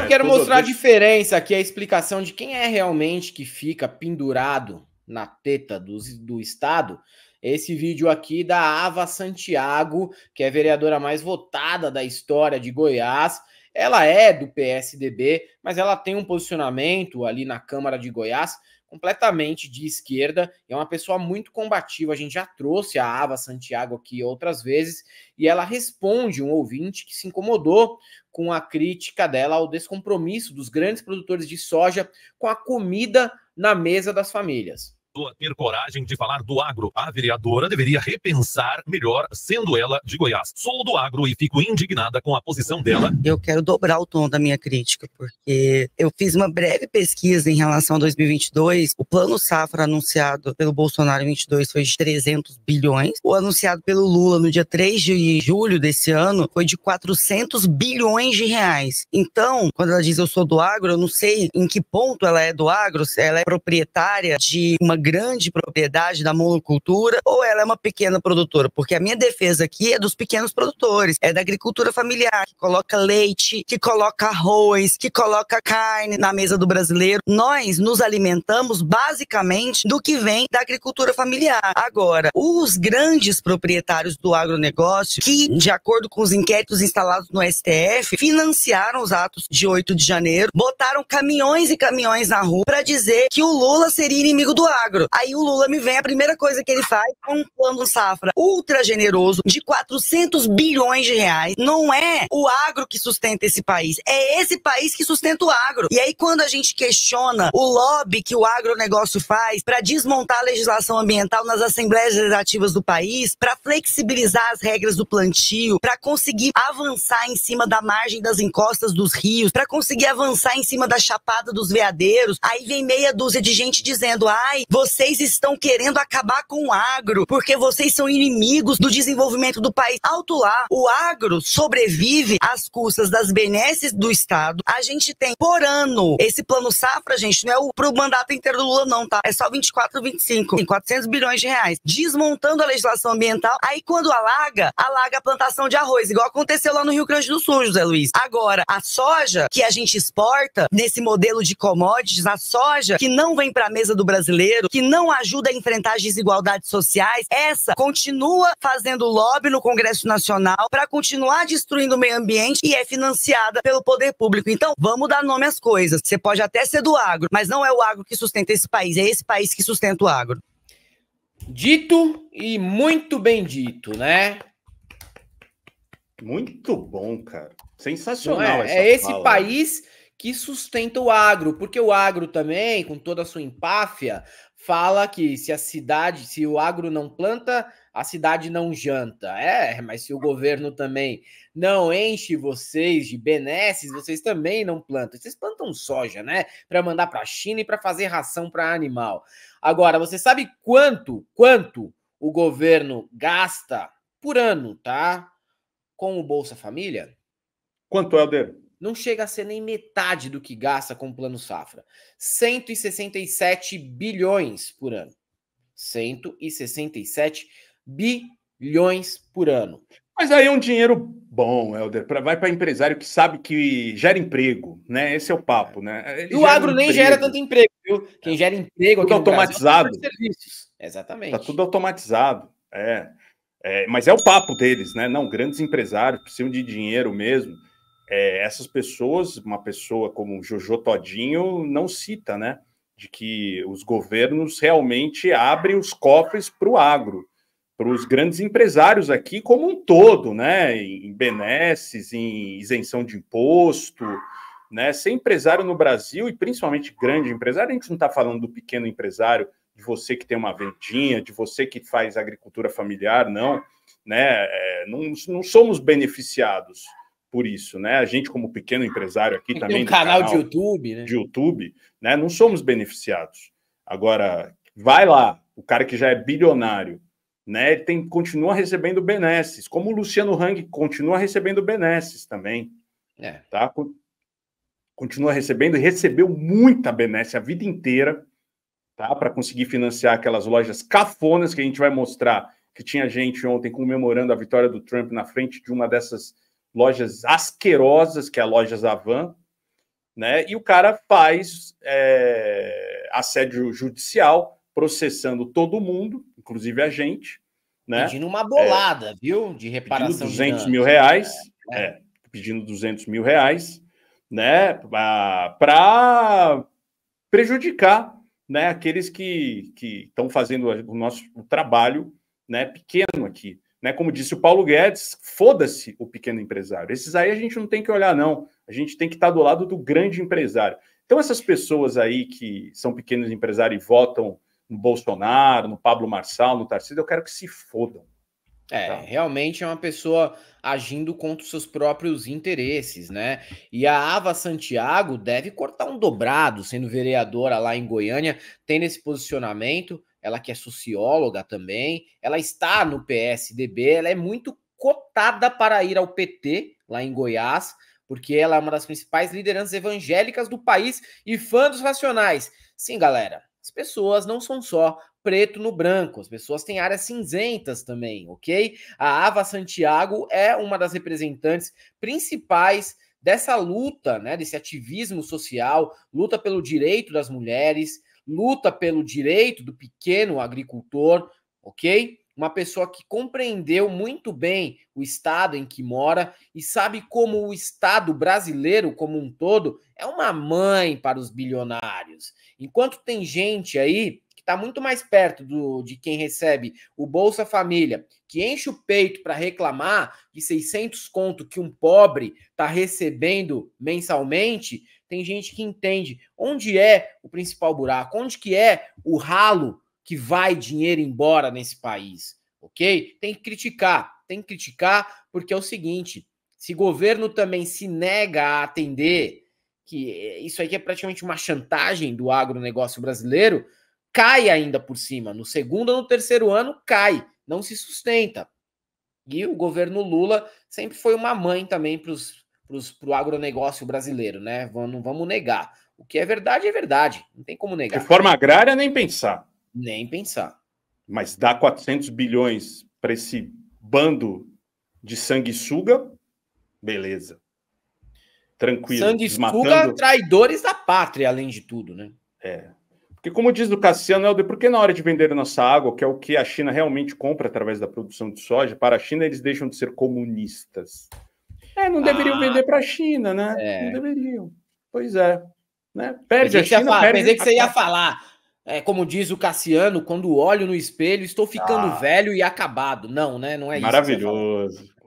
quero mostrar a diferença aqui, a explicação de quem é realmente que fica pendurado na teta do Estado. Esse vídeo aqui da Ava Santiago, que é a vereadora mais votada da história de Goiás. Ela é do PSDB, mas ela tem um posicionamento ali na Câmara de Goiás completamente de esquerda. É uma pessoa muito combativa. A gente já trouxe a Ava Santiago aqui outras vezes e ela responde um ouvinte que se incomodou com a crítica dela ao descompromisso dos grandes produtores de soja com a comida na mesa das famílias. Ter coragem de falar do agro. A vereadora deveria repensar melhor, sendo ela de Goiás. Sou do agro e fico indignada com a posição dela. Eu quero dobrar o tom da minha crítica, porque eu fiz uma breve pesquisa em relação a 2022. O plano safra anunciado pelo Bolsonaro em 22 foi de 300 bilhões. O anunciado pelo Lula no dia 3 de julho desse ano foi de 400 bilhões de reais. Então, quando ela diz eu sou do agro, eu não sei em que ponto ela é do agro, se ela é proprietária de uma grande propriedade da monocultura ou ela é uma pequena produtora, porque a minha defesa aqui é dos pequenos produtores, é da agricultura familiar, que coloca leite, que coloca arroz, que coloca carne na mesa do brasileiro. Nós nos alimentamos basicamente do que vem da agricultura familiar. Agora, os grandes proprietários do agronegócio, que de acordo com os inquéritos instalados no STF, financiaram os atos de 8 de janeiro, botaram caminhões e caminhões na rua para dizer que o Lula seria inimigo do agro. Aí o Lula me vem, a primeira coisa que ele faz é um plano safra ultra generoso de 400 bilhões de reais. Não é o agro que sustenta esse país, é esse país que sustenta o agro. E aí quando a gente questiona o lobby que o agronegócio faz para desmontar a legislação ambiental nas assembleias legislativas do país, para flexibilizar as regras do plantio, para conseguir avançar em cima da margem das encostas dos rios, para conseguir avançar em cima da chapada dos veadeiros, aí vem meia dúzia de gente dizendo, ai, vocês estão querendo acabar com o agro, porque vocês são inimigos do desenvolvimento do país. Alto lá, o agro sobrevive às custas das benesses do Estado. A gente tem, por ano, esse plano safra, gente, não é pro mandato inteiro do Lula não, tá? É só 24, 25. Tem 400 bilhões de reais. Desmontando a legislação ambiental, aí quando alaga a plantação de arroz, igual aconteceu lá no Rio Grande do Sul, José Luiz. Agora, a soja que a gente exporta, nesse modelo de commodities, a soja que não vem pra mesa do brasileiro, que não ajuda a enfrentar as desigualdades sociais, essa continua fazendo lobby no Congresso Nacional para continuar destruindo o meio ambiente e é financiada pelo poder público. Então, vamos dar nome às coisas. Você pode até ser do agro, mas não é o agro que sustenta esse país, é esse país que sustenta o agro. Dito e muito bem dito, né? Muito bom, cara. Sensacional essa É esse fala, país que sustenta o agro, porque o agro também, com toda a sua empáfia, fala que se o agro não planta, a cidade não janta. Mas se o governo também não enche vocês de benesses, vocês também não plantam. Vocês plantam soja, né? Para mandar para a China e para fazer ração para animal. Agora, você sabe quanto o governo gasta por ano, tá? Com o Bolsa Família? Quanto, Helder? Não chega a ser nem metade do que gasta com o Plano Safra. 167 bilhões por ano. 167 bilhões por ano. Mas aí é um dinheiro bom, Helder. Vai para empresário que sabe que gera emprego, né? Esse é o papo, né? E o agro nem gera tanto emprego, viu? Quem gera emprego tudo aqui no automatizado. Brasil é serviços. Exatamente. Tá tudo automatizado. Mas é o papo deles, né? Não, grandes empresários precisam de dinheiro mesmo. Essas pessoas, uma pessoa como o Jojo Todinho não cita, né? De que os governos realmente abrem os cofres para o agro, para os grandes empresários aqui como um todo, né? Em benesses, em isenção de imposto, né? Ser empresário no Brasil, e principalmente grande empresário, a gente não está falando do pequeno empresário, de você que tem uma vendinha, de você que faz agricultura familiar, não, né? Não somos beneficiados por isso, né? A gente, como pequeno empresário aqui também. Tem um canal de YouTube, né? De YouTube, né? Não somos beneficiados. Agora, vai lá, o cara que já é bilionário, né? Ele continua recebendo benesses, como o Luciano Hang continua recebendo benesses também. Tá? Continua recebendo e recebeu muita benesse a vida inteira, tá? Para conseguir financiar aquelas lojas cafonas que a gente vai mostrar, que tinha gente ontem comemorando a vitória do Trump na frente de uma dessas lojas asquerosas, que é a loja Zavan, né? E o cara faz assédio judicial, processando todo mundo, inclusive a gente, né? Pedindo uma bolada, viu? De reparação pedindo 200 de mil reais, pedindo 200 mil reais, né? Para prejudicar, né, aqueles que estão fazendo o trabalho, né, pequeno aqui. Né? Como disse o Paulo Guedes, foda-se o pequeno empresário. Esses aí a gente não tem que olhar, não. A gente tem que estar do lado do grande empresário. Então, essas pessoas aí que são pequenos empresários e votam no Bolsonaro, no Pablo Marçal, no Tarcísio, eu quero que se fodam. Realmente é uma pessoa agindo contra os seus próprios interesses, né? E a Ava Santiago deve cortar um dobrado, sendo vereadora lá em Goiânia, tendo esse posicionamento. Ela que é socióloga também, ela está no PSDB, ela é muito cotada para ir ao PT, lá em Goiás, porque ela é uma das principais lideranças evangélicas do país e fã dos Racionais. Sim, galera, as pessoas não são só preto no branco, as pessoas têm áreas cinzentas também, ok? A Ava Santiago é uma das representantes principais dessa luta, né, desse ativismo social, luta pelo direito das mulheres, luta pelo direito do pequeno agricultor, ok? Uma pessoa que compreendeu muito bem o estado em que mora e sabe como o estado brasileiro como um todo é uma mãe para os bilionários. Enquanto tem gente aí que está muito mais perto de quem recebe o Bolsa Família, que enche o peito para reclamar de 600 conto que um pobre está recebendo mensalmente, tem gente que entende onde é o principal buraco, onde que é o ralo que vai dinheiro embora nesse país, ok? Tem que criticar, porque é o seguinte, se governo também se nega a atender, que isso aqui é praticamente uma chantagem do agronegócio brasileiro, cai ainda por cima, no segundo ou no terceiro ano cai, não se sustenta. E o governo Lula sempre foi uma mãe também para o agronegócio brasileiro, né? Não vamos negar. O que é verdade, não tem como negar. Reforma agrária, nem pensar. Nem pensar. Mas dá 400 bilhões para esse bando de sanguessuga, beleza. Tranquilo. Sanguessuga, traidores da pátria, além de tudo, né? Porque como diz o Cassiano Helder, por que na hora de vender nossa água, que é o que a China realmente compra através da produção de soja, para a China eles deixam de ser comunistas? Não deveriam vender para a China, né? Não deveriam. Pois é. Né? Perde a China, pensei que você ia falar, como diz o Cassiano, quando olho no espelho, estou ficando velho e acabado. Não, né? Não é maravilhoso. Isso.